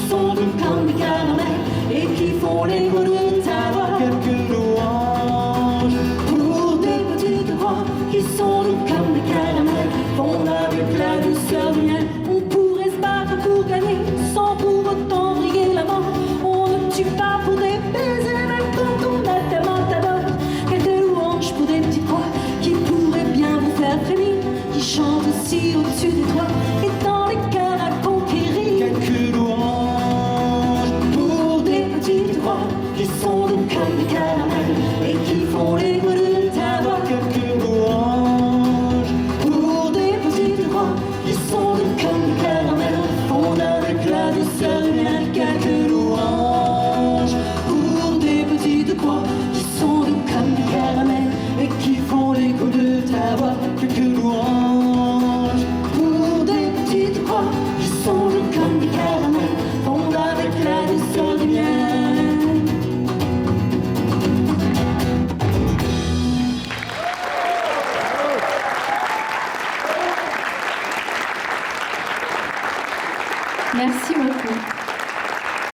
sont doux comme des caramels et qui font l'écho de ta voix. Quelques louanges Pour des petites voix qui sont doux comme des caramels, font avec la douceur du miel. On pourrait se battre pour gagner sans pour autant briguer la mort. On ne tue pas pour des baisers, même quand on a tellement d'abord. Quelques louanges pour des petites voix qui pourraient bien vous faire frémir, qui chantent aussi au-dessus des toits et dans les cœurs à conquérir. Quelques louanges Pour des petites voix qui sont doux comme des caramels et qui font l'écho de ta voix. Quelques louanges Pour des petites voix qui sont doux comme des caramels, font avec la douceur du miel. Quelques louanges pour des petites voix qui sont doux comme des caramels et qui font l'écho de ta voix. Quelques louanges Pour des petites voix qui sont doux comme des caramels, font avec la douceur du miel. Merci beaucoup.